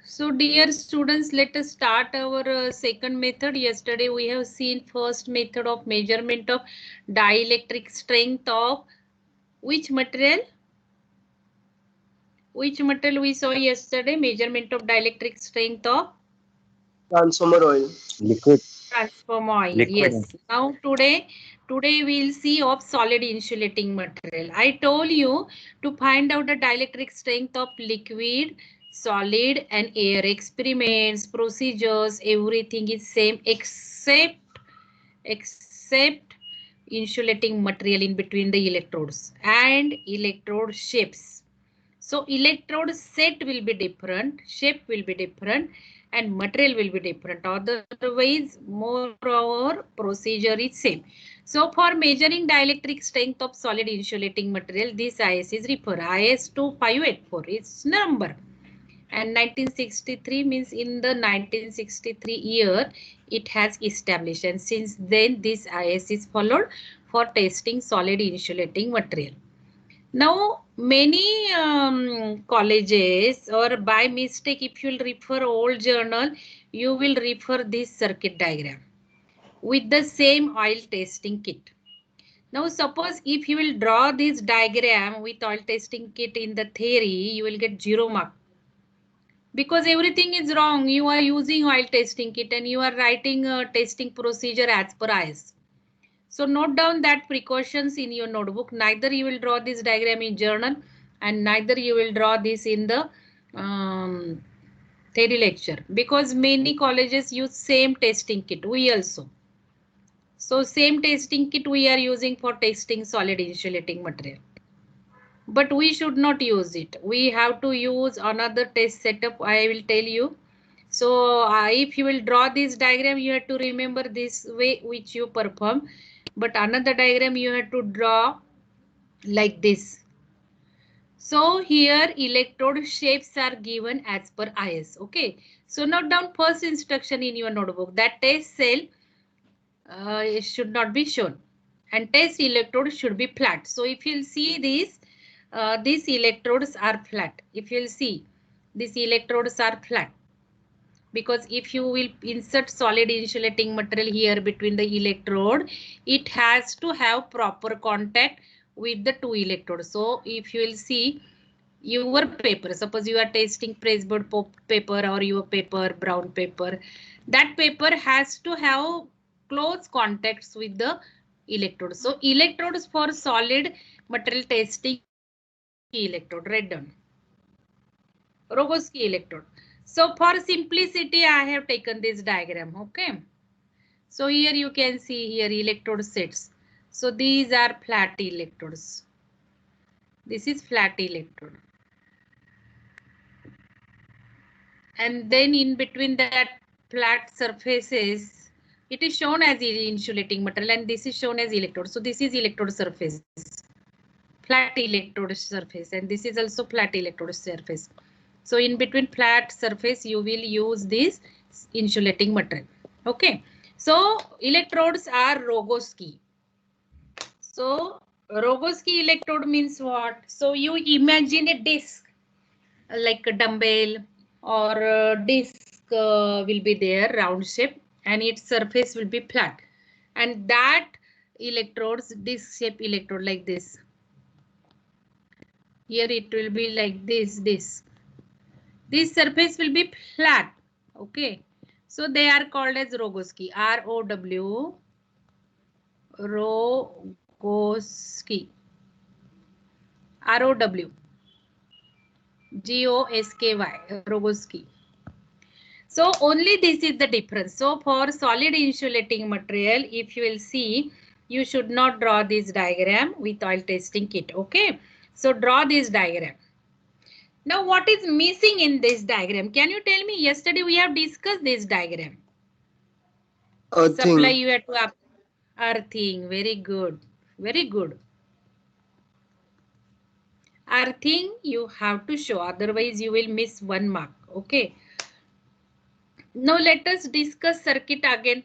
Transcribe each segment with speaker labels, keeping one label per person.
Speaker 1: So dear students, let us start our second method. Yesterday we have seen first method of measurement of dielectric strength of which material? Which material we saw yesterday? Measurement of dielectric strength of
Speaker 2: Transformer oil.
Speaker 3: Liquid.
Speaker 1: transform oil.
Speaker 3: Liquid.
Speaker 1: Yes. Now today we'll see of solid insulating material. I told you to find out the dielectric strength of liquid, solid and air. Experiments, procedures, everything is same except insulating material in between the electrodes and electrode shapes. So electrode set will be different, shape will be different and material will be different. Otherwise, more our procedure is same. So for measuring dielectric strength of solid insulating material, this IS is refer IS 2584. It's number. And 1963 means in the 1963 year it has established, and since then this IS is followed for testing solid insulating material. Now, many colleges or by mistake, if you will refer old journal, you will refer this circuit diagram with the same oil testing kit. Now, suppose if you will draw this diagram with oil testing kit in the theory, you will get 0 mark. Because everything is wrong. You are using oil testing kit and you are writing a testing procedure as per IS. So note down that precautions in your notebook. Neither you will draw this diagram in journal and neither you will draw this in the theory lecture, because many colleges use same testing kit. We also. So same testing kit we are using for testing solid insulating material. But we should not use it. We have to use another test setup. I will tell you. So if you will draw this diagram, you have to remember this way which you perform. But another diagram you have to draw like this. So here electrode shapes are given as per IS. Okay. So note down first instruction in your notebook that test cell it should not be shown and test electrode should be flat. So if you'll see these electrodes are flat. If you'll see these electrodes are flat, because if you will insert solid insulating material here between the electrode, it has to have proper contact with the two electrodes. So if you will see your paper, suppose you are testing pressboard paper or your paper, brown paper, that paper has to have close contacts with the electrode. So electrodes for solid material testing, Rogowski electrode, write down. Rogowski electrode. So for simplicity, I have taken this diagram. Okay. So here you can see here electrode sets. So these are flat electrodes. This is flat electrode. And then in between that flat surfaces, it is shown as insulating material and this is shown as electrode. So this is electrode surface, flat electrode surface, and this is also flat electrode surface. So in between flat surface, you will use this insulating material. Okay. So electrodes are Rogowski. So Rogowski electrode means what? So you imagine a disc like a dumbbell or a disc will be there, round shape, and its surface will be flat. And that electrodes, disc shape electrode like this. Here it will be like this. This surface will be flat. Okay. So they are called as Rogowski. R-O-W. Rogowski. R-O-W. G-O-S-K-Y. Rogowski. So only this is the difference. So for solid insulating material, if you will see, you should not draw this diagram with oil testing kit. Okay. So draw this diagram. Now what is missing in this diagram? Can you tell me? Yesterday we have discussed this diagram.
Speaker 2: Earthing.
Speaker 1: Supply you have to earthing. Very good. Very good. Earthing you have to show. Otherwise you will miss 1 mark. Okay. Now let us discuss circuit again.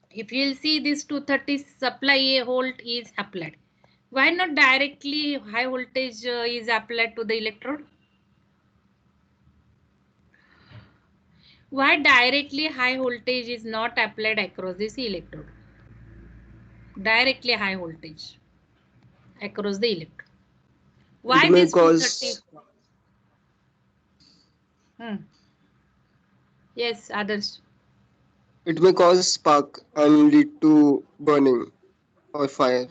Speaker 1: If you will see this 230 supply a volt is applied. Why not directly high voltage is applied to the electrode? Why directly high voltage is not applied across this electrode? Directly high voltage across the electrode. Why
Speaker 2: It may
Speaker 1: this 230?
Speaker 2: cause
Speaker 1: Yes, others.
Speaker 2: spark and lead to burning or fire.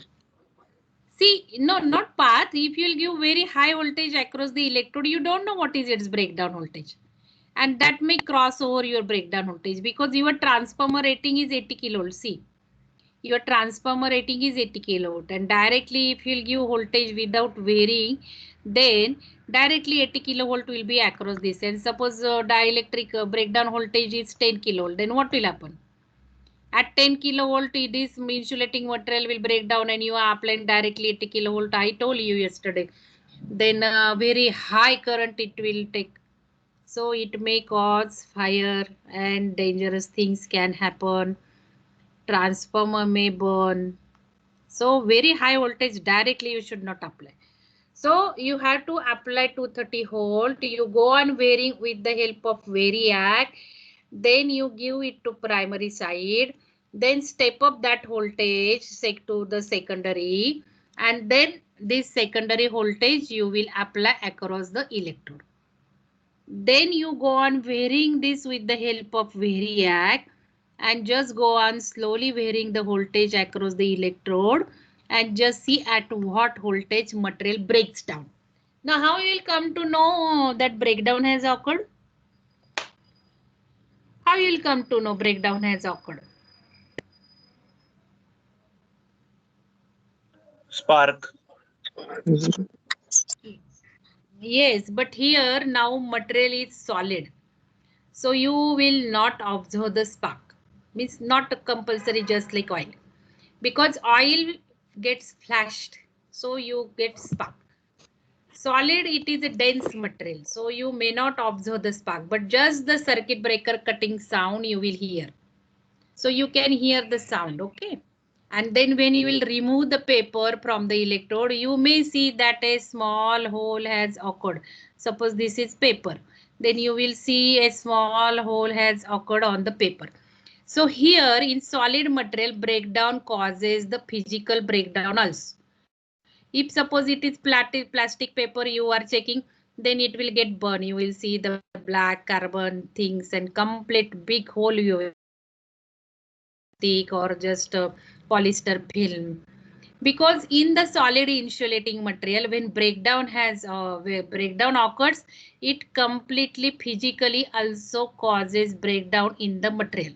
Speaker 1: See, no, not path. If you'll give very high voltage across the electrode, you don't know what is its breakdown voltage. And that may cross over your breakdown voltage because your transformer rating is 80 kilovolt. See, your transformer rating is 80 kilovolt, and directly if you'll give voltage without varying, then directly 80 kilovolt will be across this. And suppose dielectric breakdown voltage is 10 kilovolt, then what will happen? At 10 kilovolt, this insulating material will break down and you are applying directly 80 kilovolt. I told you yesterday. Then very high current it will take. So it may cause fire and dangerous things can happen. Transformer may burn. So very high voltage directly you should not apply. So you have to apply 230 volt. You go on varying with the help of variac. Then you give it to primary side. Then step up that voltage to the secondary. And then this secondary voltage you will apply across the electrode. Then you go on varying this with the help of variac and just go on slowly varying the voltage across the electrode and just see at what voltage material breaks down. Now how you will come to know that breakdown has occurred? How you will come to know breakdown has occurred?
Speaker 3: Spark.
Speaker 1: Yes, but here now material is solid. So you will not observe the spark. Means not compulsory just like oil. Because oil gets flashed, so you get spark. Solid, it is a dense material, so you may not observe the spark, but just the circuit breaker cutting sound you will hear. So you can hear the sound, okay? And then when you will remove the paper from the electrode, you may see that a small hole has occurred. Suppose this is paper. Then you will see a small hole has occurred on the paper. So here in solid material, breakdown causes the physical breakdown also. If suppose it is plastic paper you are checking, then it will get burned. You will see the black carbon things and complete big hole you will see. Plastic or just polyester film. Because in the solid insulating material, when breakdown occurs, it completely physically also causes breakdown in the material.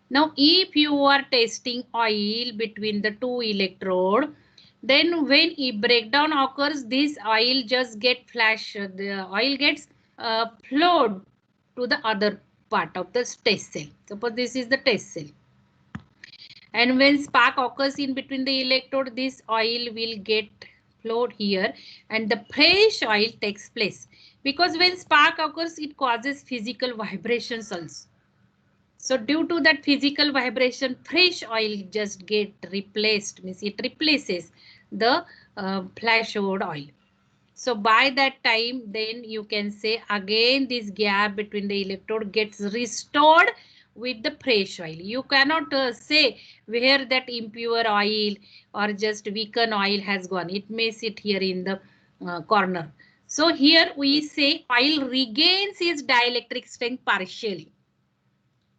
Speaker 1: Now, if you are testing oil between the two electrode, then when a breakdown occurs, this oil just get flash. The oil gets flowed to the other part of the test cell. Suppose this is the test cell. And when spark occurs in between the electrode, this oil will get flowed here and the fresh oil takes place. Because when spark occurs, it causes physical vibrations also. So due to that physical vibration, fresh oil just get replaced, means it replaces the flashover oil. So by that time, then you can say again this gap between the electrode gets restored with the fresh oil. You cannot say where that impure oil or just weakened oil has gone. It may sit here in the corner. So here we say oil regains its dielectric strength partially.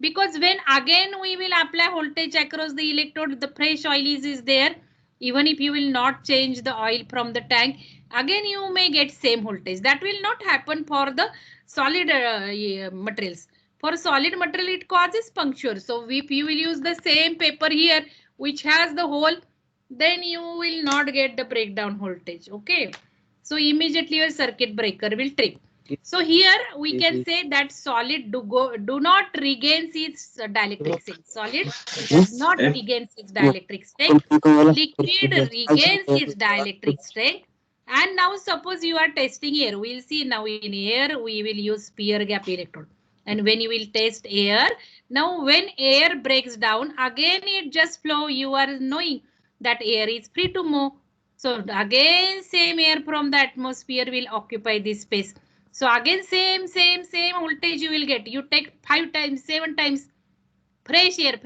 Speaker 1: Because when again we will apply voltage across the electrode, the fresh oil is there. Even if you will not change the oil from the tank, again you may get same voltage. That will not happen for the solid materials. For solid material it causes puncture. So if you will use the same paper here which has the hole, then you will not get the breakdown voltage. Okay. So immediately your circuit breaker will trip. So here we can say that solid do not regain its dielectric strength. Solid does not regain its dielectric strength. Liquid regains its dielectric strength. And now suppose you are testing air. We'll see now in air we will use spear gap electrode. And when you will test air, now when air breaks down, again it just flow. You are knowing that air is free to move. So again same air from the atmosphere will occupy this space. So again, same voltage you will get. You take 5 times, 7 times, fresh air.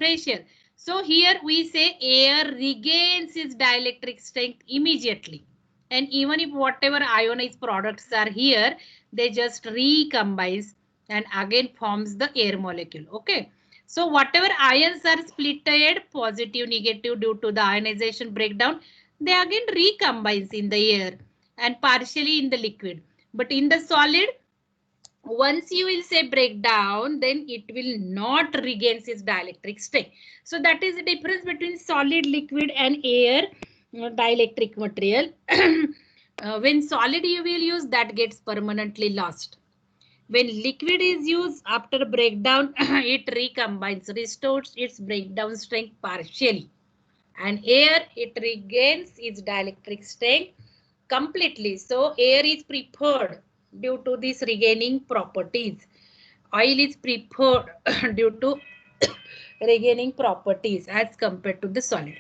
Speaker 1: So here we say air regains its dielectric strength immediately. And even if whatever ionized products are here, they just recombines and again forms the air molecule. Okay. So whatever ions are splitted, positive, negative due to the ionization breakdown, they again recombines in the air and partially in the liquid. But in the solid, once you will say breakdown, then it will not regain its dielectric strength. So that is the difference between solid, liquid and air dielectric material. When solid you will use, that gets permanently lost. When liquid is used after breakdown, it recombines, restores its breakdown strength partially. And air, it regains its dielectric strength completely. So air is preferred due to these regaining properties. Oil is preferred due to regaining properties as compared to the solid.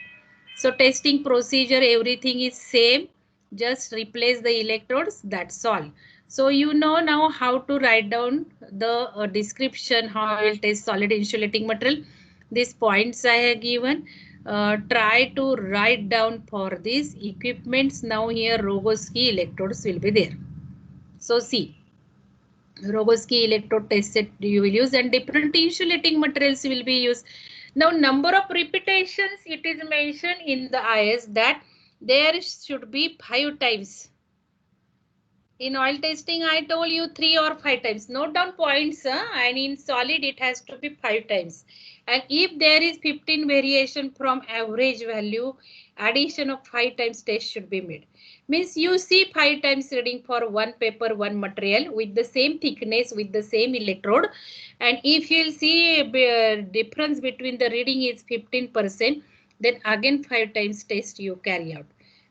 Speaker 1: So testing procedure, everything is same. Just replace the electrodes, that's all. So you know now how to write down the description, how I will test solid insulating material. These points I have given. Try to write down for these equipments. Now here Rogowski electrodes will be there. So see, Rogowski electrode test set you will use and different insulating materials will be used. Now number of repetitions, it is mentioned in the IS that there should be 5 times. In oil testing, I told you 3 or 5 times. Note down points, and in solid, it has to be 5 times. And if there is 15 variation from average value, addition of 5 times test should be made. Means you see 5 times reading for one paper, one material with the same thickness, with the same electrode. And if you will see a difference between the reading is 15%, then again 5 times test you carry out.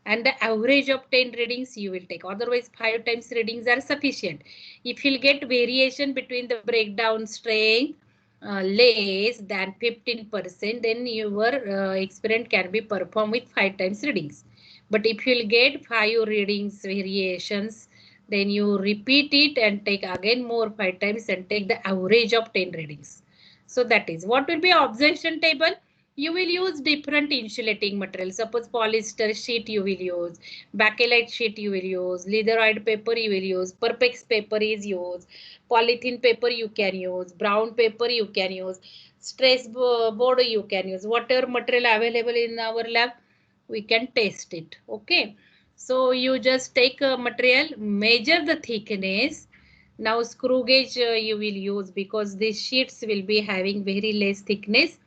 Speaker 1: And the average of 10 readings you will take. Otherwise 5 times readings are sufficient. If you'll get variation between the breakdown strength less than 15%, then your experiment can be performed with 5 times readings. But if you'll get 5 readings variations, then you repeat it and take again more 5 times and take the average of 10 readings. So that is what will be observation table. You will use different insulating materials. Suppose polyester sheet you will use, bakelite sheet you will use, leatheroid paper you will use, Perpex paper is used, polythene paper you can use, brown paper you can use, stress board you can use. Whatever material available in our lab, we can test it. Okay. So you just take a material, measure the thickness. Now screw gauge you will use because these sheets will be having very less thickness.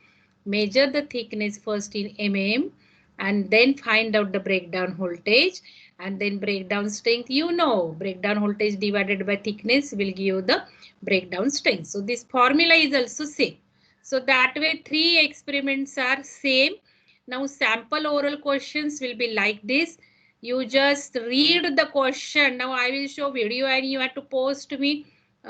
Speaker 1: Measure the thickness first in mm and then find out the breakdown voltage and then breakdown strength. You know, breakdown voltage divided by thickness will give you the breakdown strength. So this formula is also same. So that way 3 experiments are same. Now sample oral questions will be like this. You just read the question. Now I will show video and you have to post me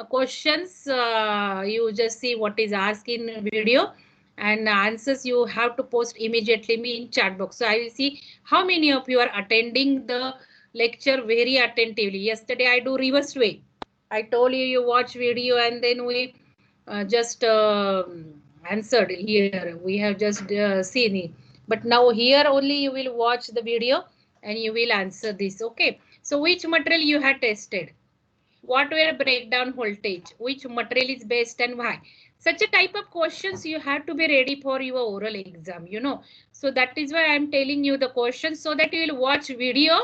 Speaker 1: questions. You just see what is asked in video and answers you have to post immediately me in chat box. So I will see how many of you are attending the lecture very attentively. Yesterday I do reverse way. I told you you watch video and then we just answered here. We have just seen it. But now here only you will watch the video and you will answer this. Okay. So which material you have tested? What were breakdown voltage? Which material is best and why? Such a type of questions you have to be ready for your oral exam, you know. So that is why I am telling you the questions so that you will watch video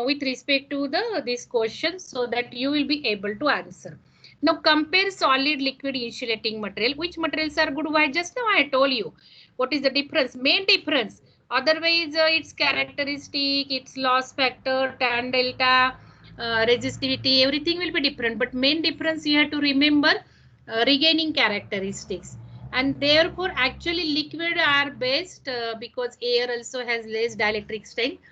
Speaker 1: with respect to this question so that you will be able to answer. Now compare solid liquid insulating material. Which materials are good? Why? Just now I told you. What is the difference? Main difference. Otherwise its characteristic, its loss factor, tan delta, resistivity, everything will be different. But main difference you have to remember regaining characteristics. And therefore actually liquid are best because air also has less dielectric strength.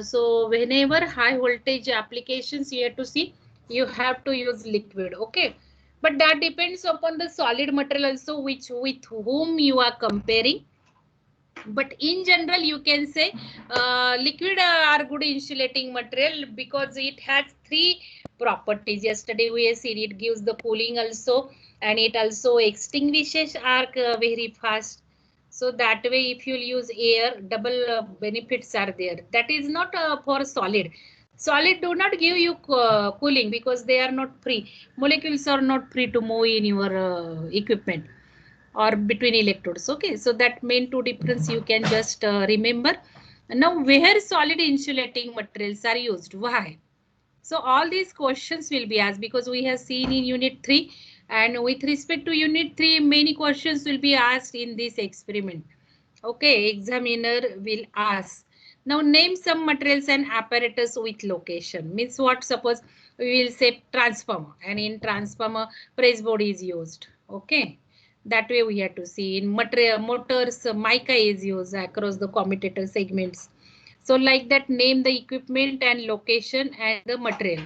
Speaker 1: So whenever high voltage applications you have to see, you have to use liquid. Okay. But that depends upon the solid material also with whom you are comparing. But in general, you can say liquid are good insulating material because it has three properties. Yesterday we have seen it gives the cooling also, and it also extinguishes arc very fast. So that way, if you use air, double benefits are there. That is not for solid. Solid do not give you cooling because they are not free. Molecules are not free to move in your equipment or between electrodes. Okay, so that main two difference you can just remember. Now, where solid insulating materials are used? Why? So all these questions will be asked because we have seen in unit 3, and with respect to unit 3, many questions will be asked in this experiment. Okay, examiner will ask. Now name some materials and apparatus with location. Means what? Suppose we will say transformer, and in transformer press board is used. Okay, that way we have to see. In material motors, mica is used across the commutator segments. So like that, name the equipment and location and the material.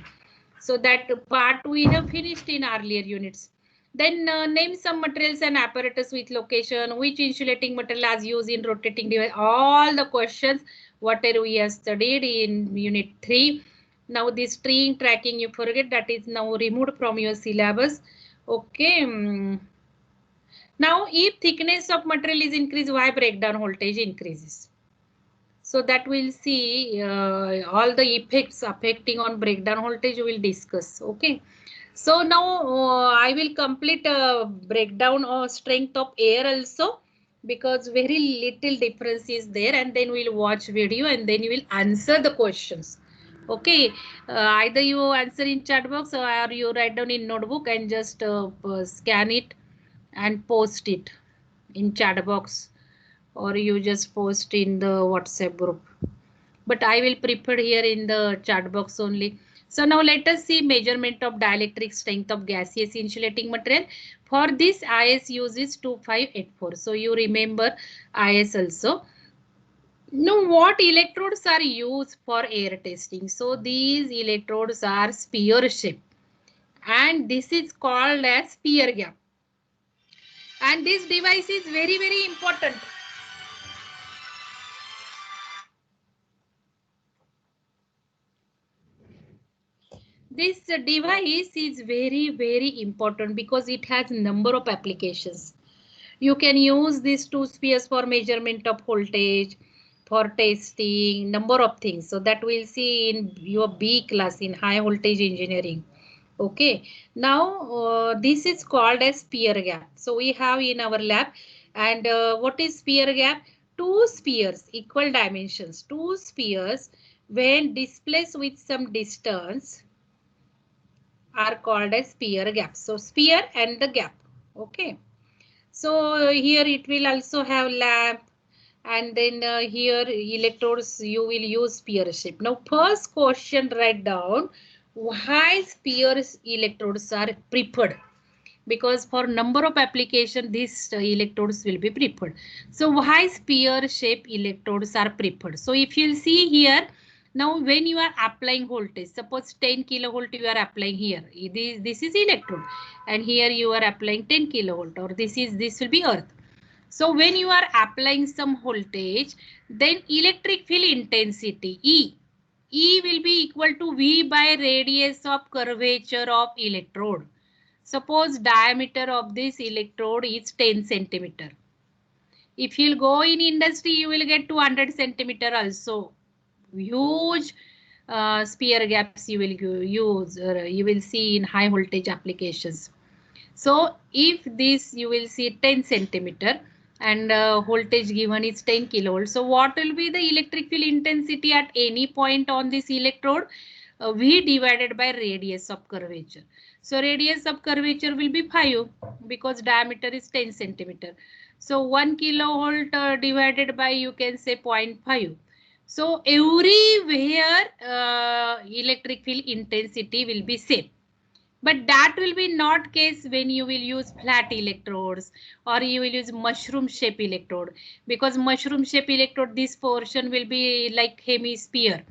Speaker 1: So that part we have finished in earlier units. Then name some materials and apparatus with location, which insulating material is used in rotating device. All the questions whatever we have studied in unit 3. Now this string tracking you forget, that is now removed from your syllabus. Okay. Now if thickness of material is increased, why breakdown voltage increases? So that we'll see all the effects affecting on breakdown voltage we will discuss. Okay. So now I will complete a breakdown of strength of air also, because very little difference is there, and then we'll watch video and then you will answer the questions. Okay, either you answer in chat box or you write down in notebook and just scan it and post it in chat box, or you just post in the WhatsApp group. But I will prefer here in the chat box only. So now let us see measurement of dielectric strength of gaseous insulating material. For this, IS uses 2584. So you remember IS also. Now what electrodes are used for air testing? So these electrodes are sphere shape, and this is called as sphere gap. And this device is very important. This device is very important because it has number of applications. You can use these two spheres for measurement of voltage, for testing, number of things. So that we'll see in your B class in high voltage engineering. Okay, now this is called as sphere gap. So we have in our lab, and what is sphere gap? Two spheres, equal dimensions, two spheres when displaced with some distance are called as sphere gap. So sphere and the gap. Okay. So here it will also have lamp, and then here electrodes you will use sphere shape. Now first question, write down why sphere electrodes are preferred. Because for number of application these electrodes will be preferred. So why sphere shape electrodes are preferred? So if you'll see here, now when you are applying voltage, suppose 10 kilovolt you are applying here, this is electrode, and here you are applying 10 kilovolt, or this will be earth. So when you are applying some voltage, then electric field intensity E will be equal to V by radius of curvature of electrode. Suppose diameter of this electrode is 10 centimeter. If you'll go in industry, you will get 200 centimeter also. Huge sphere gaps you will use, you will see in high voltage applications. So if this you will see 10 centimeter and voltage given is 10 kilovolt. So what will be the electric field intensity at any point on this electrode? V divided by radius of curvature. So radius of curvature will be 5 because diameter is 10 centimeter. So 1 kilovolt divided by you can say 0.5. So everywhere electric field intensity will be same. But that will be not case when you will use flat electrodes or you will use mushroom shape electrode, because mushroom shape electrode, this portion will be like hemisphere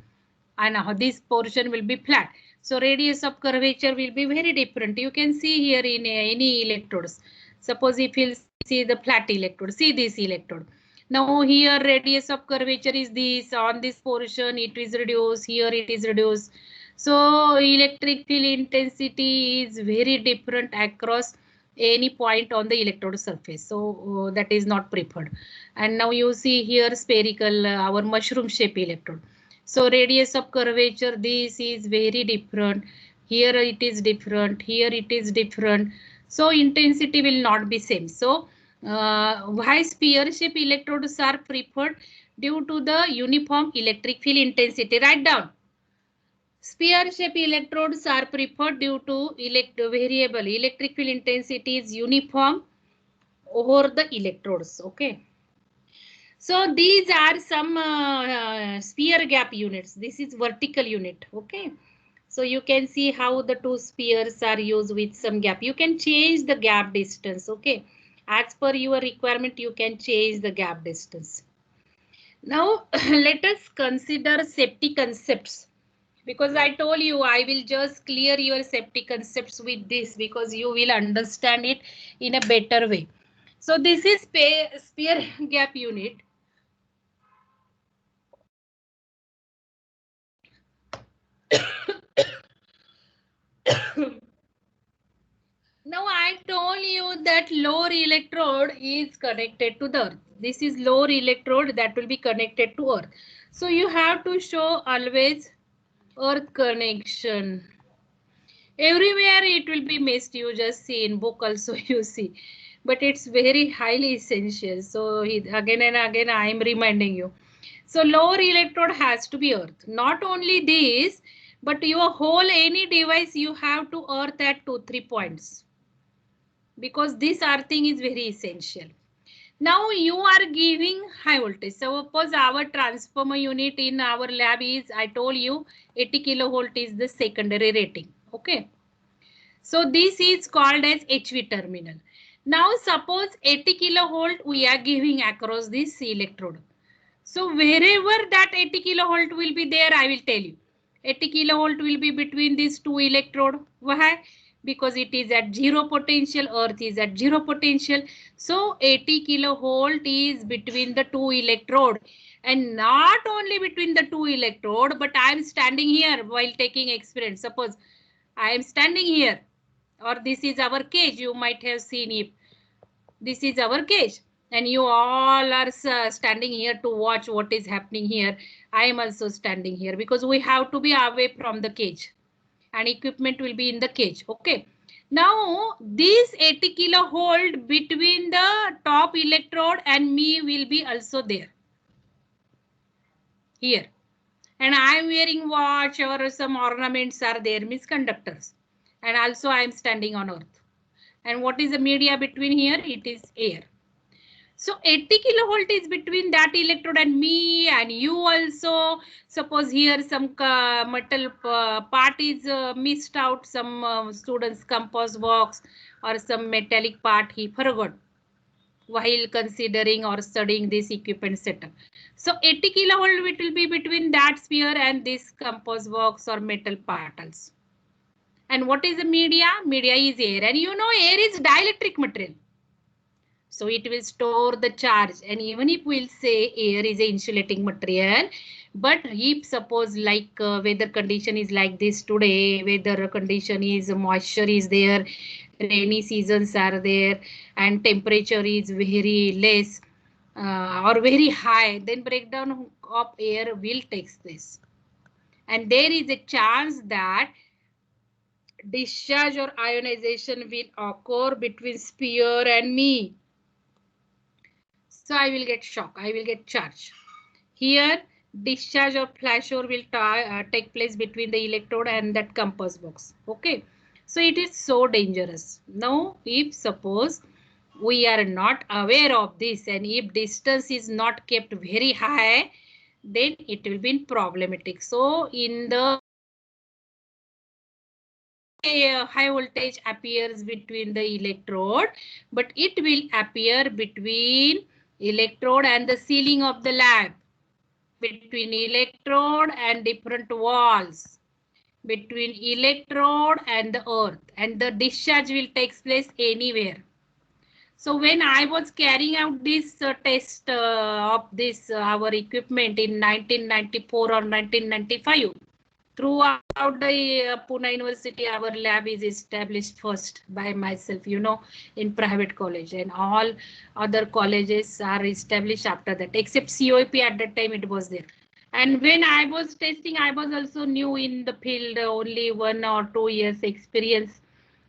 Speaker 1: and this portion will be flat. So radius of curvature will be very different. You can see here in any electrodes. Suppose if you see the flat electrode, see this electrode. Now here radius of curvature is this, on this portion it is reduced, here it is reduced. So electric field intensity is very different across any point on the electrode surface. So that is not preferred. And now you see here spherical, our mushroom shape electrode. So radius of curvature, this is very different. Here it is different, here it is different. So intensity will not be same. So why sphere shape electrodes are preferred? Due to the uniform electric field intensity. Write down. Sphere shape electrodes are preferred due to variable electric field intensity is uniform over the electrodes. Okay. So these are some sphere gap units. This is vertical unit. Okay. So you can see how the two spheres are used with some gap. You can change the gap distance. Okay. As per your requirement, you can change the gap distance. Now let us consider safety concepts. Because I told you I will just clear your safety concepts with this because you will understand it in a better way. So this is sphere gap unit. Now I told you that lower electrode is connected to the earth. This is lower electrode that will be connected to earth. So you have to show always earth connection. Everywhere it will be missed. You just see in book also you see. But it's very highly essential. So again and again I am reminding you. So lower electrode has to be earth. Not only this, but your whole any device you have to earth at 2-3 points. Because this earthing is very essential. Now you are giving high voltage. So suppose our transformer unit in our lab is, I told you 80 kilovolt is the secondary rating. Okay. So this is called as HV terminal. Now suppose 80 kilovolt we are giving across this electrode. So wherever that 80 kilovolt will be there, I will tell you. 80 kilovolt will be between these two electrode. Why? Because it is at zero potential, earth is at zero potential. So 80 kilovolt is between the two electrode. And not only between the two electrode, but I am standing here while taking experiment. Suppose I am standing here, or this is our cage. You might have seen it. This is our cage. And you all are standing here to watch what is happening here. I am also standing here because we have to be away from the cage. And equipment will be in the cage. Okay. Now this 80 kilovolt between the top electrode and me will be also there. Here. And I am wearing watch or some ornaments are there, means conductors. And also I am standing on earth. And what is the media between here? It is air. So 80 kilovolt is between that electrode and me and you also. Suppose here some metal part is missed out, some students compost box or some metallic part he forgot while considering or studying this equipment setup. So 80 kilovolt it will be between that sphere and this compost box or metal part also. And what is the media? Media is air, and you know air is dielectric material. So it will store the charge, and even if we'll say air is an insulating material, but if suppose like weather condition is like this today, weather condition is moisture is there, rainy seasons are there, and temperature is very less or very high, then breakdown of air will take place. And there is a chance that discharge or ionization will occur between sphere and me. So I will get shock, I will get charge. Here discharge or flashover will take place between the electrode and that compass box. Okay. So it is so dangerous. Now if suppose we are not aware of this and if distance is not kept very high, then it will be problematic. So in the high voltage appears between the electrode, but it will appear between electrode and the ceiling of the lab, between electrode and different walls, between electrode and the earth, and the discharge will take place anywhere. So when I was carrying out this test of this our equipment in 1994 or 1995, throughout the Pune University, our lab is established first by myself, you know, in private college, and all other colleges are established after that, except COEP at that time it was there. And when I was testing, I was also new in the field, only 1 or 2 years experience.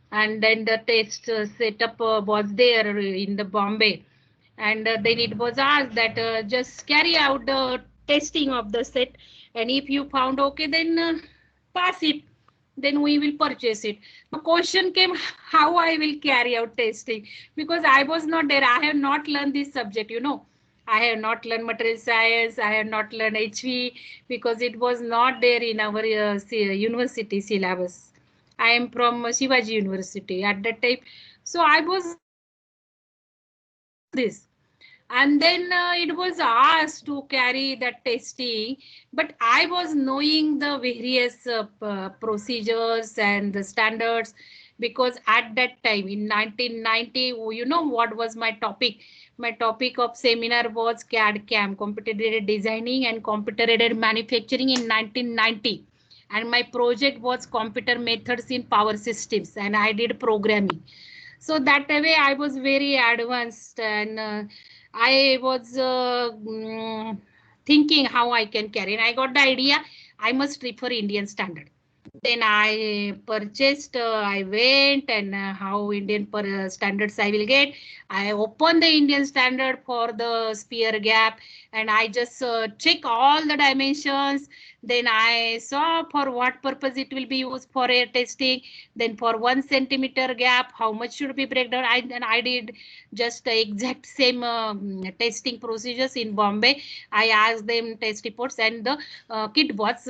Speaker 1: And then the test setup was there in the Bombay. And then it was asked that just carry out the testing of the set. And if you found okay, then pass it. Then we will purchase it. The question came how I will carry out testing, because I was not there. I have not learned this subject, you know. I have not learned material science. I have not learned HV because it was not there in our university syllabus. I am from Shivaji University at that time. So I was this. And then it was asked to carry that testing, but I was knowing the various procedures and the standards, because at that time in 1990, you know what was my topic? My topic of seminar was CAD CAM, computer aided designing and computer aided manufacturing in 1990. And my project was computer methods in power systems, and I did programming. So that way I was very advanced, and I was thinking how I can carry, and I got the idea I must prefer Indian standard. Then I purchased, I went, and how Indian standards I will get. I opened the Indian standard for the spear gap, and I just check all the dimensions. Then I saw for what purpose it will be used for air testing. Then for 1 centimeter gap, how much should be breakdown. And I did just the exact same testing procedures in Bombay. I asked them test reports, and the kit was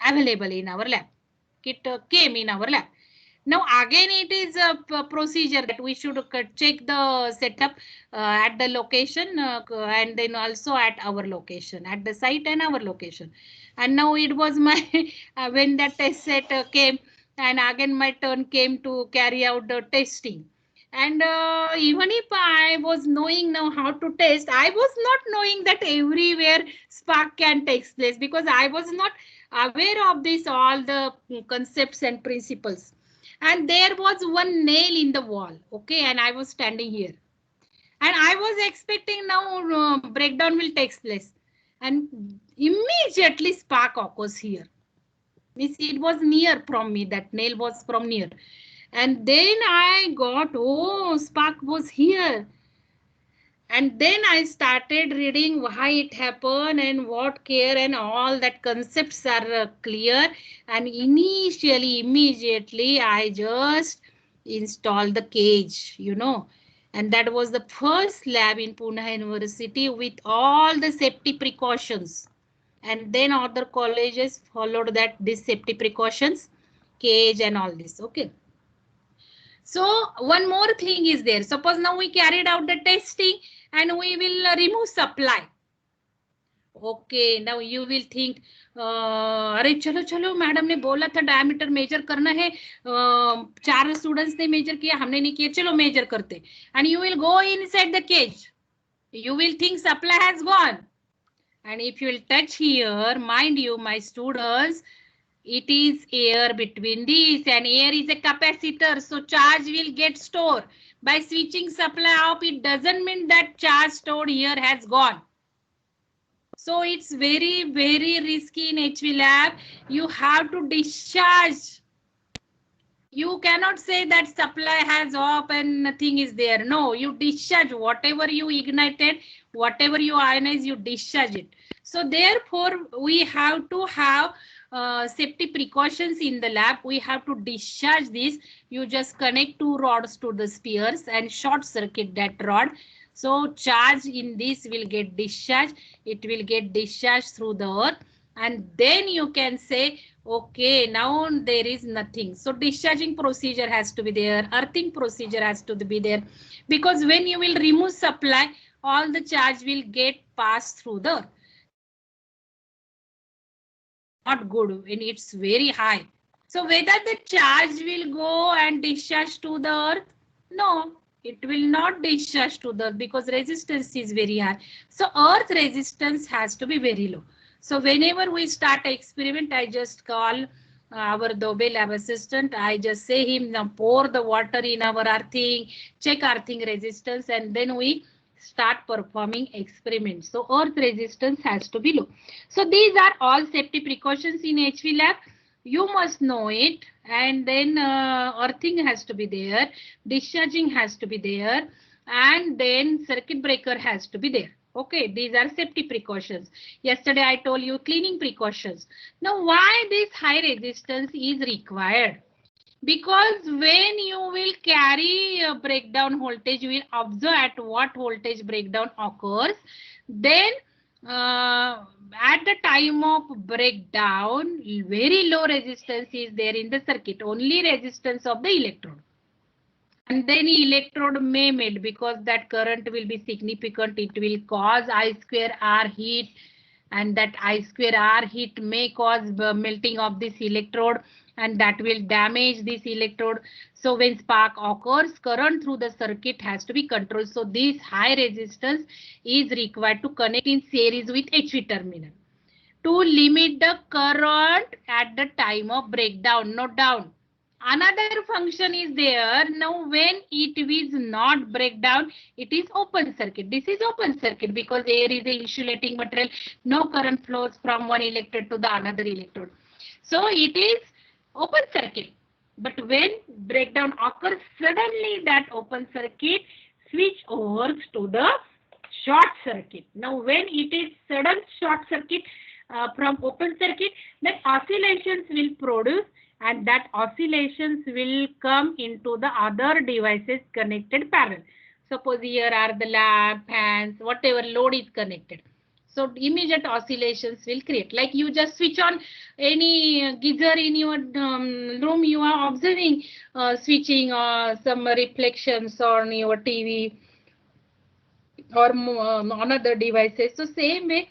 Speaker 1: available in our lab. Kit came in our lab. Now again it is a procedure that we should check the setup at the location, and then also at our location, at the site and our location. And now it was my when that test set came, and again my turn came to carry out the testing. And even if I was knowing now how to test, I was not knowing that everywhere spark can take place, because I was not aware of this all the concepts and principles. And there was one nail in the wall, okay, and I was standing here, and I was expecting now breakdown will take place, and immediately spark occurs here. It was near from me, that nail was from near, and then I got, oh, spark was here. And then I started reading why it happened and what care, and all that concepts are clear. And immediately, I just installed the cage, you know. And that was the first lab in Pune University with all the safety precautions. And then other colleges followed that, these safety precautions, cage and all this, okay. So one more thing is there. Suppose now we carried out the testing and we will remove supply. Okay, now you will think, अरे चलो चलो madam ने बोला था diameter major करना है, 4 students ने major किया, हमने नहीं किया, चलो मेजर करते. And you will go inside the cage. You will think supply has gone. And if you will touch here, mind you, my students, it is air between these, and air is a capacitor, so charge will get stored. By switching supply off, it doesn't mean that charge stored here has gone. So it's very, very risky in HV lab. You have to discharge. You cannot say that supply has off and nothing is there. No, you discharge whatever you ignited, whatever you ionize, you discharge it. So therefore, we have to have safety precautions in the lab. We have to discharge this. You just connect 2 rods to the spheres and short circuit that rod. So charge in this will get discharged. It will get discharged through the earth. And then you can say, okay, now there is nothing. So discharging procedure has to be there. Earthing procedure has to be there. Because when you will remove supply, all the charge will get passed through the earth. Not good when it's very high. So whether the charge will go and discharge to the earth? No. It will not discharge to the because resistance is very high. So earth resistance has to be very low. So whenever we start an experiment, I just call our Dobe lab assistant. I just say him, now pour the water in our earthing, check earthing resistance, and then we start performing experiments. So earth resistance has to be low. So these are all safety precautions in HV lab. You must know it, and then earthing has to be there, discharging has to be there, and then circuit breaker has to be there. Okay, these are safety precautions. Yesterday I told you cleaning precautions. Now why this high resistance is required? Because when you will carry a breakdown voltage, you will observe at what voltage breakdown occurs. Then at the time of breakdown, very low resistance is there in the circuit, only resistance of the electrode. And then electrode may melt because that current will be significant. It will cause I square R heat, and that I square R heat may cause melting of this electrode, and that will damage this electrode. So when spark occurs, current through the circuit has to be controlled. So this high resistance is required to connect in series with HV terminal to limit the current at the time of breakdown. Note down. Another function is there. Now when it is not breakdown, it is open circuit. This is open circuit because air is a insulating material. No current flows from one electrode to the another electrode. So it is open circuit. But when breakdown occurs, suddenly that open circuit switch over to the short circuit. Now when it is sudden short circuit from open circuit, then oscillations will produce, and that oscillations will come into the other devices connected parallel. Suppose here are the lamp, fans, whatever load is connected. So immediate oscillations will create. Like you just switch on any geyser in your room, you are observing switching some reflections on your TV or on other devices. So same way,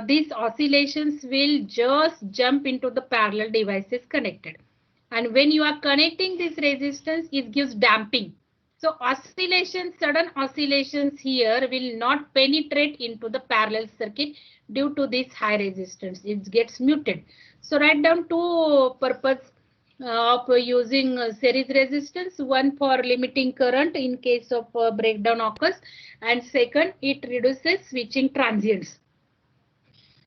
Speaker 1: these oscillations will just jump into the parallel devices connected. And when you are connecting this resistance, it gives damping. So oscillations, sudden oscillations here will not penetrate into the parallel circuit due to this high resistance. It gets muted. So write down two purpose of using series resistance. One for limiting current in case of breakdown occurs, and second, it reduces switching transients.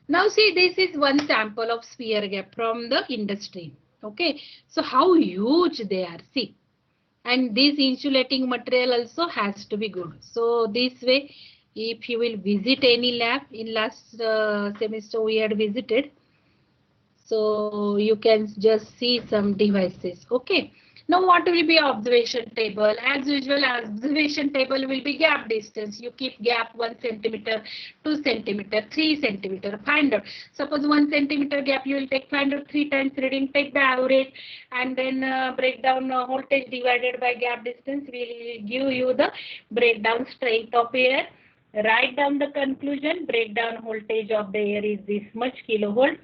Speaker 1: Now see, this is one sample of sphere gap from the industry. Okay, so how huge they are, see. And this insulating material also has to be good. So this way, if you will visit any lab, in last semester we had visited, so you can just see some devices. Okay. Now what will be observation table? As usual, observation table will be gap distance. You keep gap 1 centimeter, 2 centimeter, 3 centimeter, find out. Suppose 1 centimeter gap, you will take find out 3 times reading, take the average, and then break down voltage divided by gap distance will give you the breakdown strength of air. Write down the conclusion. Breakdown voltage of the air is this much kilovolt.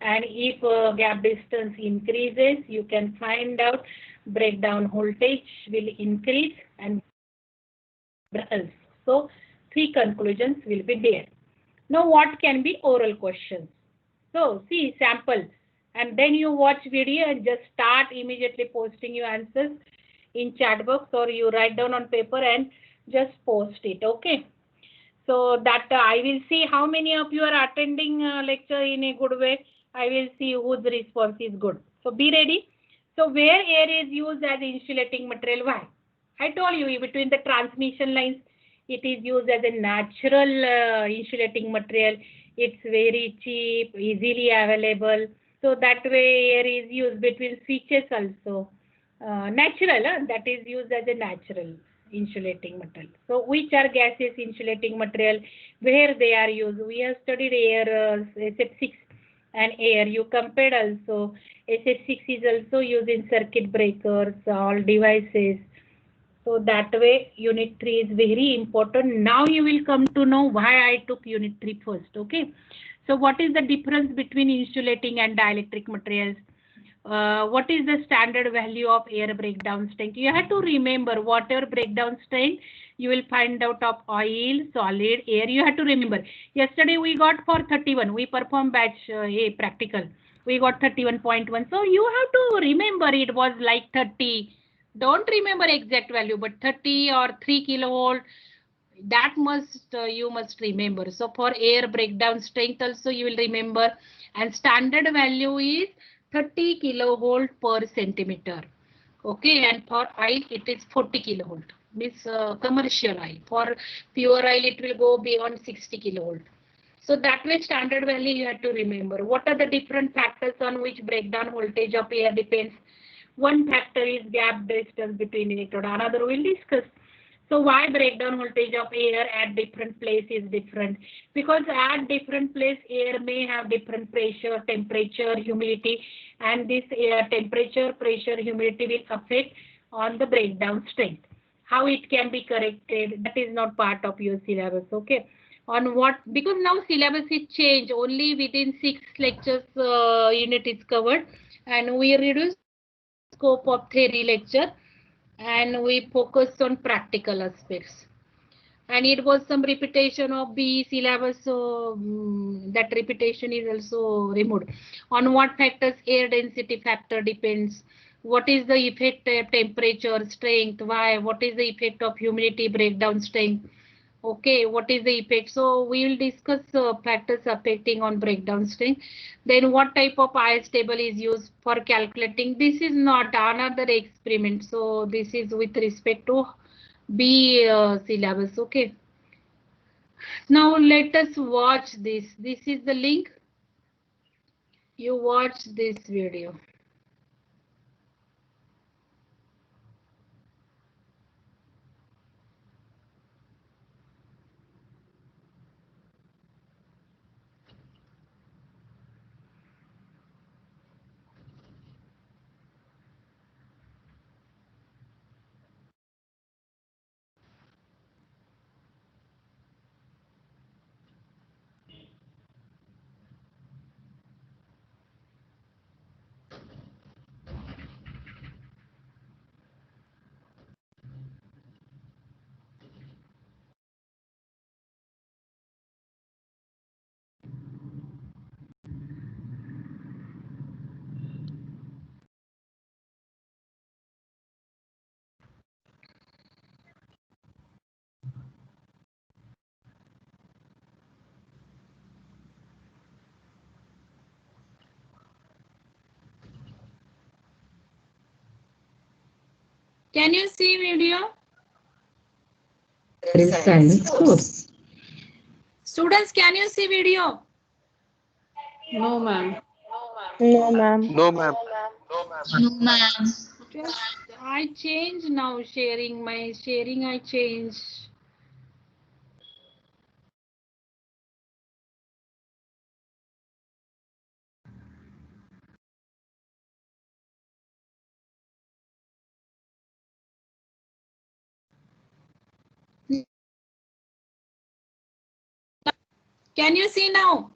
Speaker 1: And if gap distance increases, you can find out breakdown voltage will increase and else. So three conclusions will be there. Now what can be oral questions? So see sample, and then you watch video and just start immediately posting your answers in chat box, or you write down on paper and just post it. Okay. So that I will see how many of you are attending lecture in a good way. I will see whose response is good. So be ready. So where air is used as insulating material, why? I told you between the transmission lines, it is used as a natural insulating material. It's very cheap, easily available. So that way air is used between switches also. Natural, that is used as a natural insulating material. So which are gaseous insulating material, where they are used? We have studied air, SF6 and air. You compared also. SF6 is also used in circuit breakers, all devices. So that way unit 3 is very important. Now you will come to know why I took unit 3 first. Okay. So what is the difference between insulating and dielectric materials? what is the standard value of air breakdown strength? You have to remember whatever breakdown strength you will find out of oil, solid, air. You have to remember. Yesterday we got for 31. We performed batch A practical. We got 31.1. So you have to remember it was like 30. Don't remember exact value, but 30 or 3 kilovolt. That must you must remember. So for air breakdown strength also you will remember, and standard value is 30 kilovolt per centimeter. Okay, and for oil it is 40 kilovolt. Means commercial oil. For pure oil it will go beyond 60 kilovolt. So that way standard value you have to remember. What are the different factors on which breakdown voltage of air depends? One factor is gap distance between electrode. Another we'll discuss. So why breakdown voltage of air at different place is different? Because at different place air may have different pressure, temperature, humidity, and this air temperature, pressure, humidity will affect on the breakdown strength. How it can be corrected, that is not part of your syllabus. Okay. On what, because now syllabus is changed, only within 6 lectures unit is covered, and we reduce scope of theory lecture and we focus on practical aspects. And it was some repetition of BE syllabus, so that repetition is also removed. On what factors air density factor depends? What is the effect of temperature, strength, why? What is the effect of humidity, breakdown strength? Okay, what is the effect? So we will discuss factors affecting on breakdown strength. Then what type of IS table is used for calculating? This is not another experiment. So this is with respect to B syllabus. Okay. Now let us watch this. This is the link. You watch this video. Can you see video?
Speaker 3: Science course.
Speaker 1: Students, can you see video?
Speaker 4: No, ma'am.
Speaker 5: No, ma'am.
Speaker 2: No, ma'am.
Speaker 5: No, ma'am.
Speaker 1: Just I change now sharing. My sharing I change. Can you see now?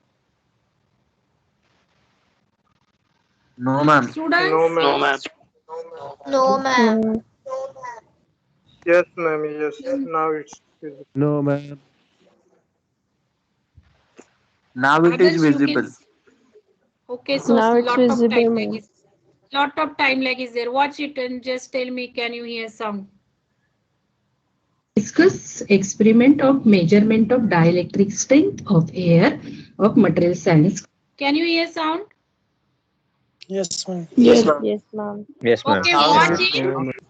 Speaker 6: No, ma'am.
Speaker 1: Students?
Speaker 2: No, ma'am.
Speaker 5: No, ma'am.
Speaker 2: No. Yes, ma'am. Yes. Now it's visible.
Speaker 6: No, ma'am. Now it is
Speaker 1: Others you can
Speaker 6: visible.
Speaker 1: see. Okay, so
Speaker 5: Now it's
Speaker 1: lot of
Speaker 5: visible,
Speaker 1: time lag
Speaker 5: ma'am.
Speaker 1: is lot of time lag is there. Watch it and just tell me, can you hear sound?
Speaker 3: Discuss experiment of measurement of dielectric strength of air of material science.
Speaker 1: Can you hear sound?
Speaker 2: Yes, ma'am.
Speaker 5: Yes, yes, ma'am.
Speaker 7: Yes, ma'am.
Speaker 1: Okay,
Speaker 2: Yes,
Speaker 1: watch
Speaker 2: ma'am.
Speaker 1: it.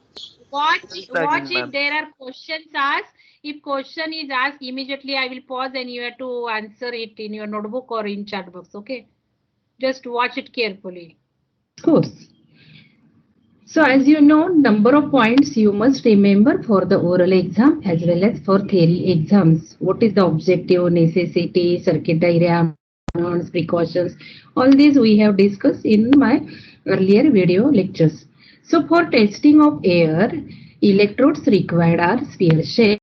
Speaker 1: Watch
Speaker 6: Lagging,
Speaker 1: it.
Speaker 6: ma'am.
Speaker 1: There are questions asked. If question is asked, immediately I will pause and you have to answer it in your notebook or in chat box. Okay. Just watch it carefully.
Speaker 3: Course. So as you know, number of points you must remember for the oral exam as well as for theory exams. What is the objective, necessity, circuit diagram, precautions, all these we have discussed in my earlier video lectures. So for testing of air, electrodes required are sphere shape,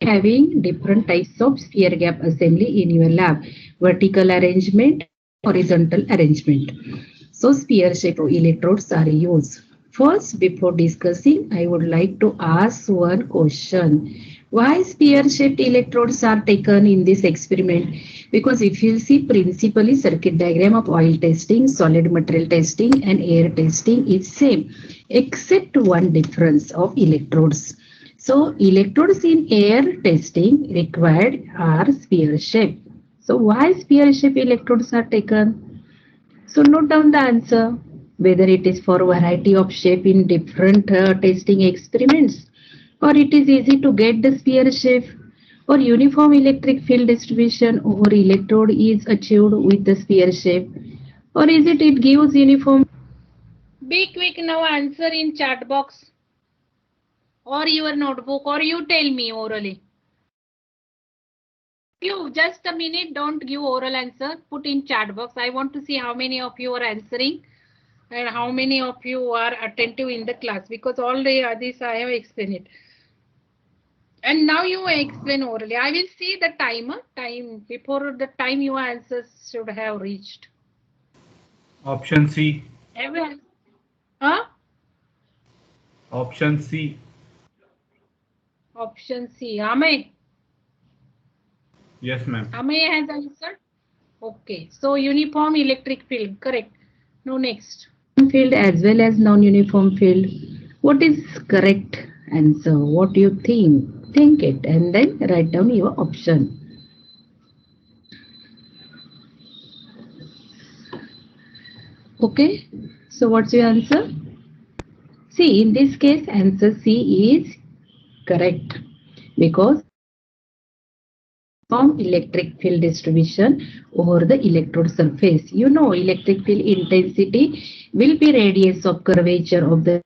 Speaker 3: having different types of sphere gap assembly in your lab, vertical arrangement, horizontal arrangement. So sphere-shaped electrodes are used. First, before discussing, I would like to ask one question. Why sphere-shaped electrodes are taken in this experiment? Because if you see principally circuit diagram of oil testing, solid material testing and air testing is same, except one difference of electrodes. So electrodes in air testing required are sphere-shaped. So why sphere-shaped electrodes are taken? So note down the answer, whether it is for variety of shape in different testing experiments, or it is easy to get the sphere shape, or uniform electric field distribution over electrode is achieved with the sphere shape, or is it gives uniform.
Speaker 1: Be quick now, answer in chat box or your notebook, or you tell me orally. You just a minute, don't give oral answer, put in chat box. I want to see how many of you are answering and how many of you are attentive in the class, because all this I have explained it. And now you explain orally. I will see the timer. Time before the time your answers should have reached.
Speaker 7: Option C.
Speaker 1: Everyone. Huh?
Speaker 7: Option C.
Speaker 1: Option C. Amay.
Speaker 7: Yes, ma'am.
Speaker 1: Amay has answered. Okay. So uniform electric field. Correct. No, next.
Speaker 3: Field as well as non-uniform field. What is correct answer? What do you think? Think it and then write down your option. Okay, so what's your answer? See, in this case, answer C is correct because from electric field distribution over the electrode surface. You know, electric field intensity will be radius of curvature of the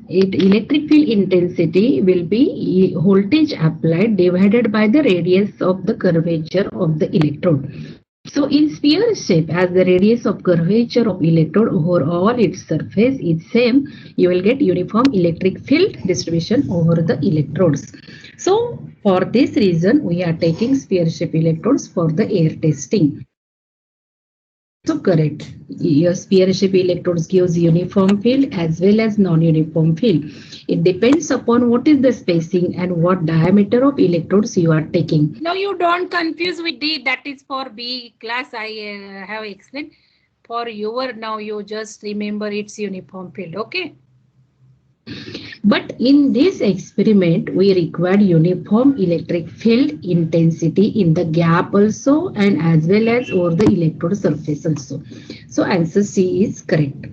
Speaker 3: electric field intensity will be voltage applied divided by the radius of the curvature of the electrode. So in sphere shape, as the radius of curvature of electrode over all its surface is same, you will get uniform electric field distribution over the electrodes. So for this reason, we are taking sphere shape electrodes for the air testing. So correct. Your sphere shape electrodes gives uniform field as well as non-uniform field. It depends upon what is the spacing and what diameter of electrodes you are taking.
Speaker 1: No, you don't confuse with D. That is for B class. I have explained. For your now, you just remember its uniform field. Okay.
Speaker 3: But in this experiment, we required uniform electric field intensity in the gap also and as well as over the electrode surface also. So answer C is correct.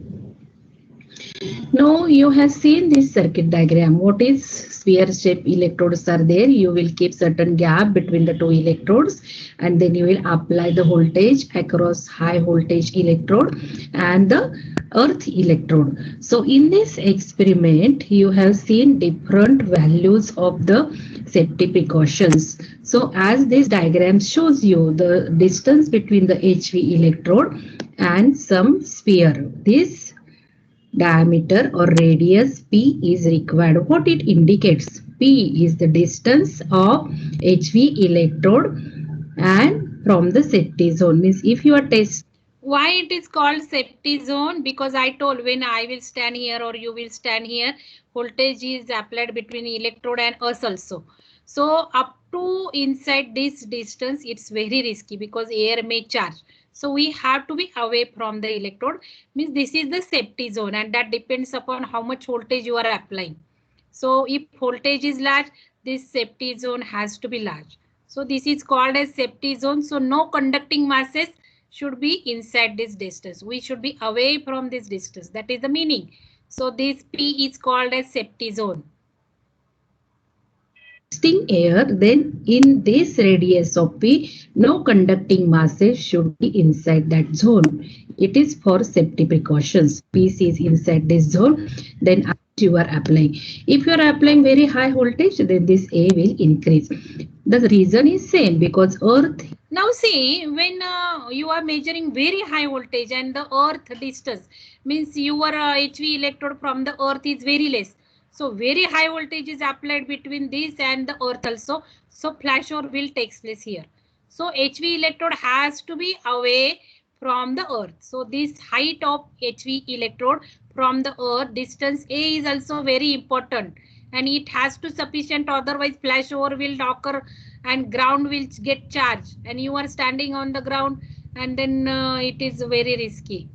Speaker 3: Now you have seen this circuit diagram. What is sphere shape electrodes are there? You will keep certain gap between the two electrodes and then you will apply the voltage across high voltage electrode and the earth electrode. So in this experiment, you have seen different values of the safety precautions. So as this diagram shows you the distance between the HV electrode and some sphere. This diameter or radius P is required. What it indicates? P is the distance of HV electrode and from the safety zone. Means if you are testing.
Speaker 1: Why it is called safety zone? Because I told when I will stand here or you will stand here, voltage is applied between electrode and us also. So up to inside this distance, it's very risky because air may charge. So we have to be away from the electrode. Means this is the safety zone and that depends upon how much voltage you are applying. So if voltage is large, this safety zone has to be large. So this is called as safety zone. So no conducting masses should be inside this distance. We should be away from this distance. That is the meaning. So this P is called as safety zone.
Speaker 3: Air, then in this radius of P, no conducting masses should be inside that zone. It is for safety precautions. P is inside this zone, then you are applying. If you are applying very high voltage, then this A will increase. The reason is same because earth.
Speaker 1: Now see, when you are measuring very high voltage and the earth distance means your HV electrode from the earth is very less. So very high voltage is applied between this and the earth also. So flashover will take place here. So HV electrode has to be away from the earth. So this height of HV electrode from the earth, distance A is also very important, and it has to sufficient, otherwise flashover will occur and ground will get charged, and you are standing on the ground, and then it is very risky.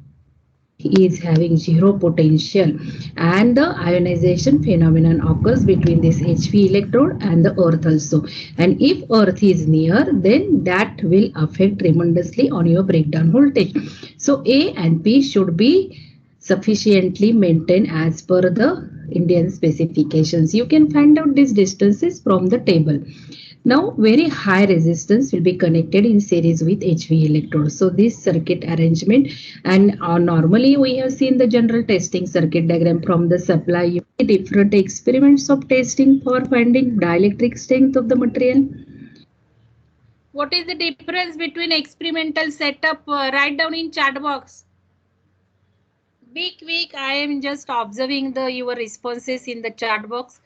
Speaker 3: Is having zero potential, and the ionization phenomenon occurs between this HV electrode and the earth also, and if earth is near, then that will affect tremendously on your breakdown voltage. So A and P should be sufficiently maintained as per the Indian specifications. You can find out these distances from the table. Now, very high resistance will be connected in series with HV electrode. So this circuit arrangement, and normally we have seen the general testing circuit diagram from the supply. You see different experiments of testing for finding dielectric strength of the material.
Speaker 1: What is the difference between experimental setup? Write down in chat box. Be quick. I am just observing your responses in the chat box.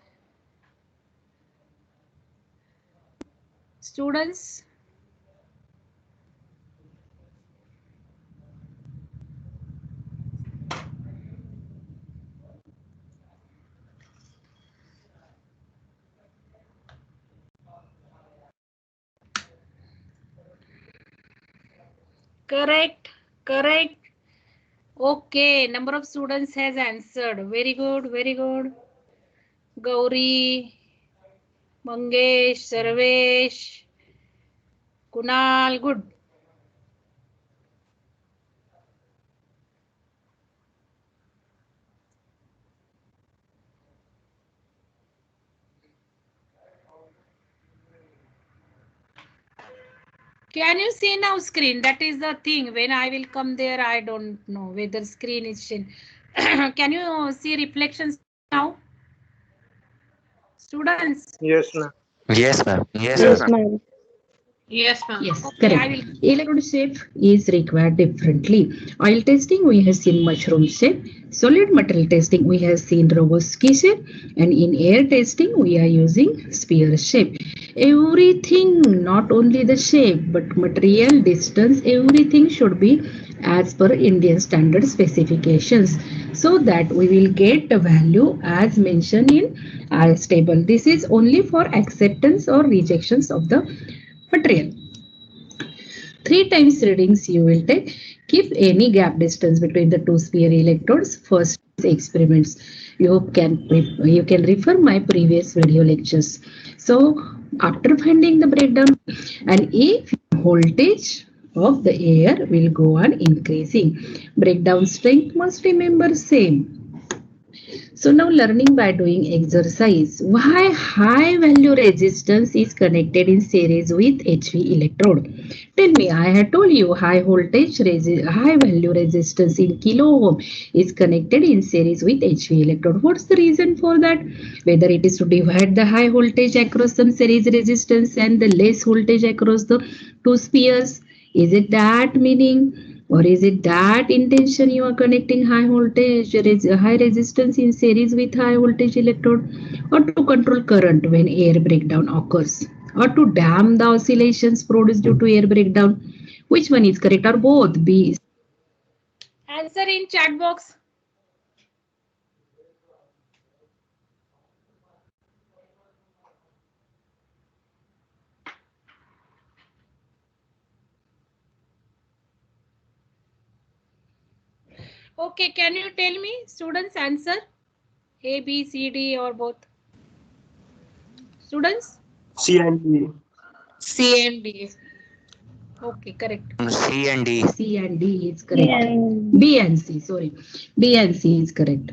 Speaker 1: Students. Correct. Okay, number of students has answered. Very good, very good. Gauri, Mangesh, Sarvesh, Kunal, good. Can you see now screen? That is the thing. When I will come there, I don't know whether screen is seen. Can you see reflections now? Students?
Speaker 2: Yes, ma'am.
Speaker 6: Yes, ma'am.
Speaker 5: Yes, ma'am.
Speaker 4: Yes, ma'am.
Speaker 3: Yes,
Speaker 1: Okay,
Speaker 3: correct. Electrode shape is required differently. Oil testing, we have seen mushroom shape. Solid material testing, we have seen Roboski shape. And in air testing, we are using sphere shape. Everything, not only the shape, but material, distance, everything should be as per Indian standard specifications, so that we will get the value as mentioned in IS table. This is only for acceptance or rejections of the material. 3 times readings you will take. Keep any gap distance between the two sphere electrodes. First experiments. You can refer my previous video lectures. So after finding the breakdown, and if voltage of the air will go on increasing, breakdown strength must remember same. So now learning by doing exercise. Why high value resistance is connected in series with HV electrode? Tell me, I had told you high voltage, high value resistance in kilo ohm is connected in series with HV electrode. What's the reason for that? Whether it is to divide the high voltage across some series resistance and the less voltage across the two spheres. Is it that meaning? Or is it that intention you are connecting high voltage, high resistance in series with high voltage electrode, or to control current when air breakdown occurs, or to dam the oscillations produced due to air breakdown? Which one is correct, or both? B.
Speaker 1: Answer in chat box. Okay, can you tell me students answer? A, B, C, D or both? Students?
Speaker 2: C and D.
Speaker 1: C and D. Okay, correct.
Speaker 6: C and D.
Speaker 3: C and D is correct. B and C, sorry. B and C is correct.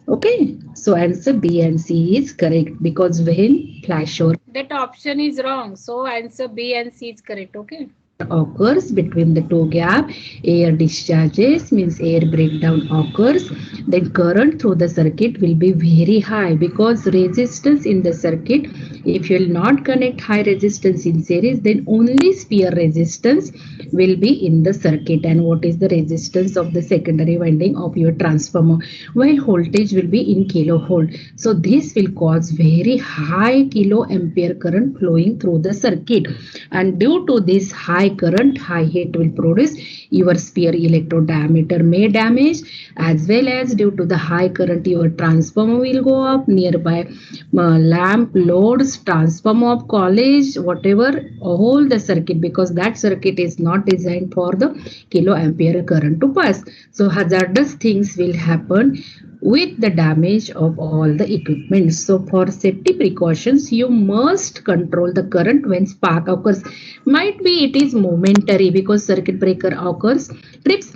Speaker 3: Okay, so answer B and C is correct, because when flashover
Speaker 1: That option is wrong. So answer B and C is correct. Okay.
Speaker 3: occurs between the two gap, air discharges, means air breakdown occurs, then current through the circuit will be very high, because resistance in the circuit, if you will not connect high resistance in series, then only sphere resistance will be in the circuit. And what is the resistance of the secondary winding of your transformer? While voltage will be in kilovolt. So this will cause very high kilo ampere current flowing through the circuit, and due to this high current, high heat will produce your sphere electrode diameter may damage, as well as due to the high current your transformer will go up, nearby lamp, loads, transformer of college, whatever, all the circuit, because that circuit is not designed for the kiloampere current to pass. So hazardous things will happen with the damage of all the equipment. So for safety precautions, you must control the current when spark occurs. Might be it is momentary because circuit breaker occurs, trips,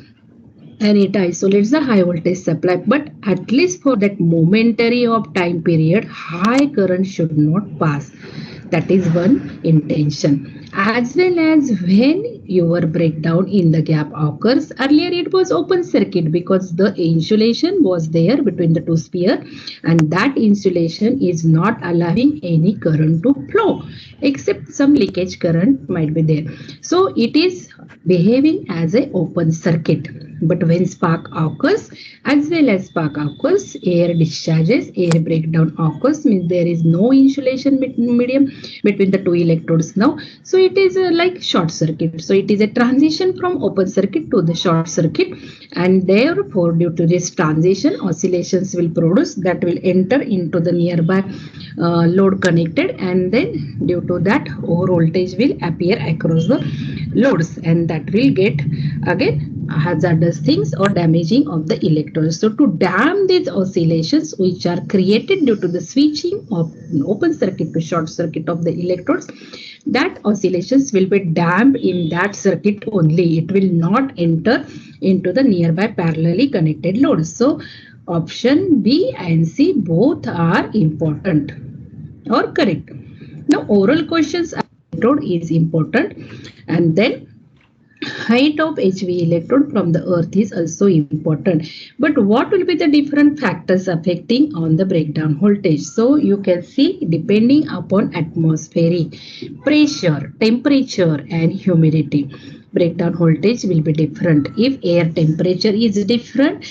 Speaker 3: and it isolates the high voltage supply, but at least for that momentary of time period, high current should not pass. That is one intention. As well as when your breakdown in the gap occurs, earlier it was open circuit because the insulation was there between the two sphere, and that insulation is not allowing any current to flow, except some leakage current might be there. So it is behaving as a open circuit. But when spark occurs, as well as spark occurs, air discharges, air breakdown occurs, means there is no insulation medium between the two electrodes now. So it is like short circuit. So it is a transition from open circuit to the short circuit, and therefore due to this transition, oscillations will produce that will enter into the nearby load connected, and then due to that over voltage will appear across the loads, and that will get again hazardous things or damaging of the electrodes. So to dam these oscillations which are created due to the switching of open circuit to short circuit of the electrodes, that oscillations will be damped in that circuit only. It will not enter into the nearby parallelly connected loads. So option B and C both are important or correct. Now oral questions electrode is important, and then height of HV electrode from the earth is also important. But what will be the different factors affecting on the breakdown voltage? So you can see depending upon atmospheric pressure, temperature and humidity, breakdown voltage will be different. If air temperature is different,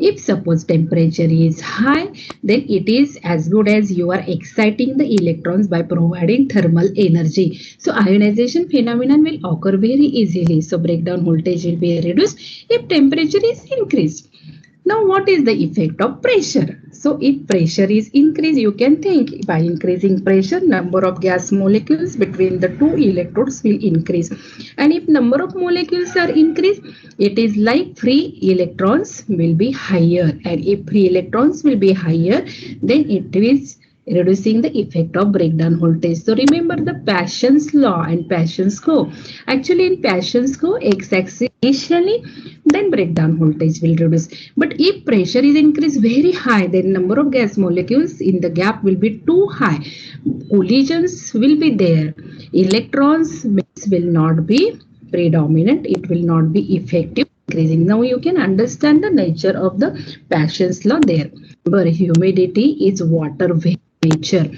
Speaker 3: if suppose temperature is high, then it is as good as you are exciting the electrons by providing thermal energy. So ionization phenomenon will occur very easily. So breakdown voltage will be reduced if temperature is increased. Now what is the effect of pressure? So if pressure is increased, you can think by increasing pressure, number of gas molecules between the two electrodes will increase. And if number of molecules are increased, it is like free electrons will be higher. And if free electrons will be higher, then it is reducing the effect of breakdown voltage. So remember the Paschen's law and Paschen's law. Actually in Paschen's law, x-axis initially, then breakdown voltage will reduce. But if pressure is increased very high, then number of gas molecules in the gap will be too high. Collisions will be there. Electrons will not be predominant. It will not be effective increasing. Now you can understand the nature of the Paschen's law there. But humidity is water vapor nature.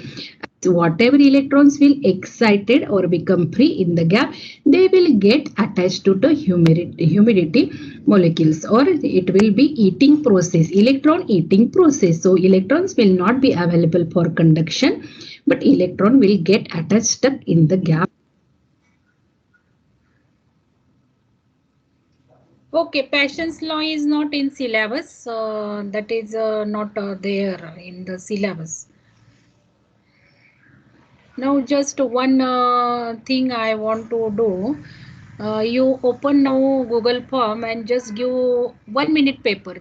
Speaker 3: So whatever electrons will excited or become free in the gap, they will get attached to the humidity molecules, or it will be eating process, electron eating process. So electrons will not be available for conduction, but electron will get attached stuck in the gap.
Speaker 1: Okay, Paschen's law is not in syllabus. That is not there in the syllabus. Now just one thing I want to do. You open now Google form and just give 1 minute paper.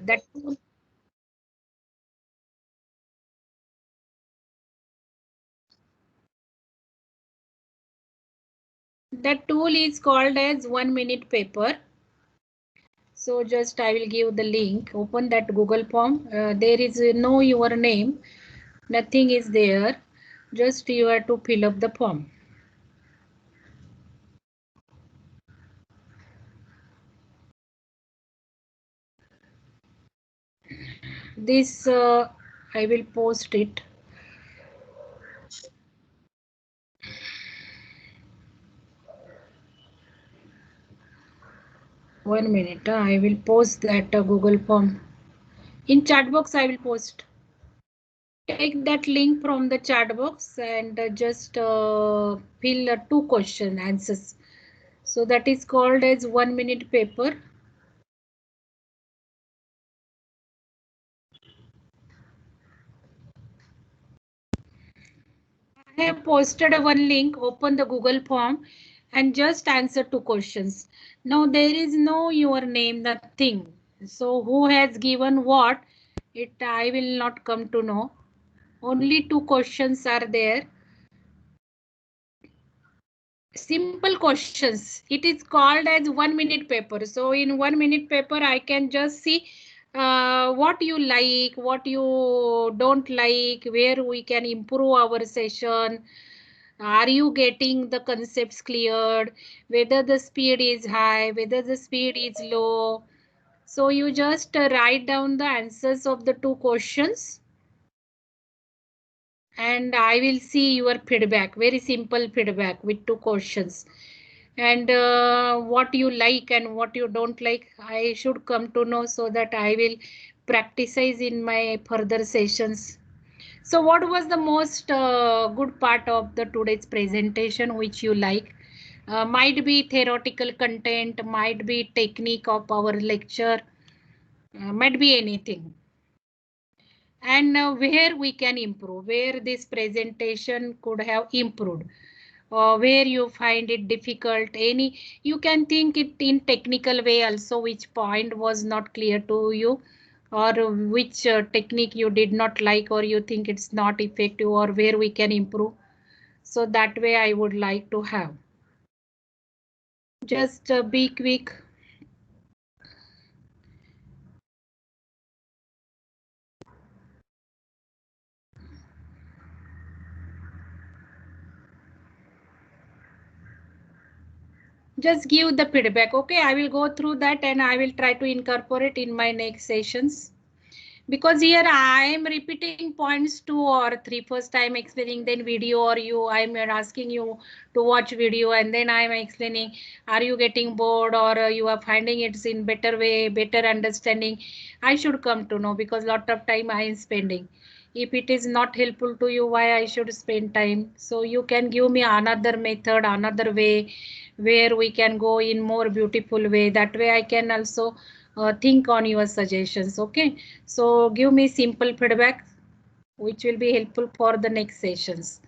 Speaker 1: That tool is called as 1 minute paper. So just I will give the link. Open that Google form. There is no your name. Nothing is there. Just you have to fill up the form. This I will post it. One minute. I will post that Google form. In chat box I will post. Take that link from the chat box and just fill 2 question answers. So that is called as 1 minute paper. I have posted one link, open the Google form and just answer 2 questions. Now there is no your name, nothing. So who has given what, it I will not come to know. Only 2 questions are there. Simple questions. It is called as 1 minute paper. So in 1 minute paper, I can just see what you like, what you don't like, where we can improve our session. Are you getting the concepts cleared? Whether the speed is high, whether the speed is low. So you just write down the answers of the 2 questions. And I will see your feedback, very simple feedback with 2 questions. And what you like and what you don't like, I should come to know so that I will practice in my further sessions. So what was the most good part of the today's presentation which you like? Might be theoretical content, might be technique of our lecture, might be anything. And where we can improve, where this presentation could have improved, where you find it difficult, any you can think it in technical way also, which point was not clear to you, or which technique you did not like, or you think it's not effective, or where we can improve. So that way I would like to have. Just be quick. Just give the feedback. Okay, I will go through that and I will try to incorporate in my next sessions. Because here I am repeating points 2 or 3. First I am explaining, then video, or I am asking you to watch video, and then I am explaining. Are you getting bored, or you are finding it's in better way, better understanding? I should come to know, because lot of time I am spending. If it is not helpful to you, why I should spend time? So you can give me another method, another way, where we can go in more beautiful way. That way I can also think on your suggestions. Okay, so give me simple feedback which will be helpful for the next sessions.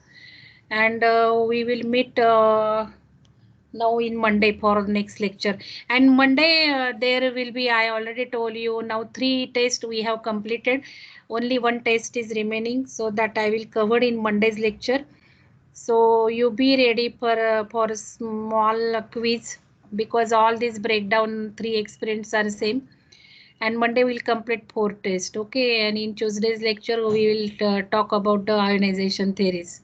Speaker 1: And we will meet now in Monday for the next lecture. And Monday there will be, I already told you, now 3 tests we have completed. Only 1 test is remaining, so that I will cover in Monday's lecture. So you be ready for a small quiz, because all these breakdown 3 experiments are same. And Monday we'll complete 4 tests. Okay, and in Tuesday's lecture we will talk about the ionization theories.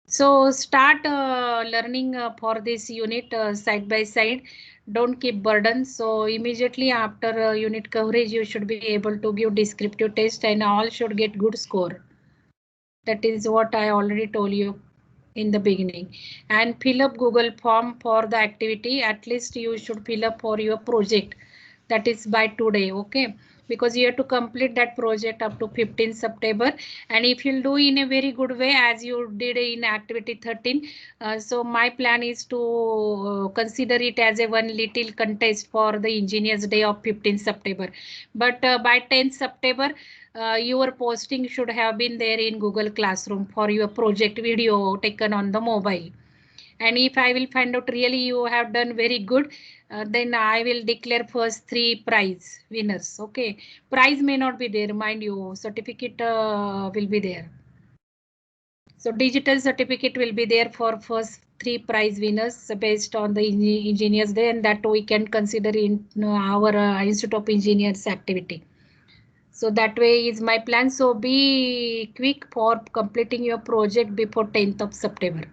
Speaker 1: So start learning for this unit side by side. Don't keep burden. So immediately after unit coverage, you should be able to give descriptive test, and all should get good score. That is what I already told you in the beginning. And fill up Google form for the activity. At least you should fill up for your project. That is by today. Okay, because you have to complete that project up to 15 September. And if you'll do in a very good way as you did in activity 13, so my plan is to consider it as a one little contest for the Engineers Day of 15 September. But by 10 September, your posting should have been there in Google Classroom for your project video taken on the mobile. And if I will find out really you have done very good, then I will declare first 3 prize winners. Okay, prize may not be there, mind you, certificate will be there. So digital certificate will be there for first 3 prize winners based on the Engineers Day, and that we can consider in our Institute of Engineers activity. So that way is my plan. So be quick for completing your project before 10th of September.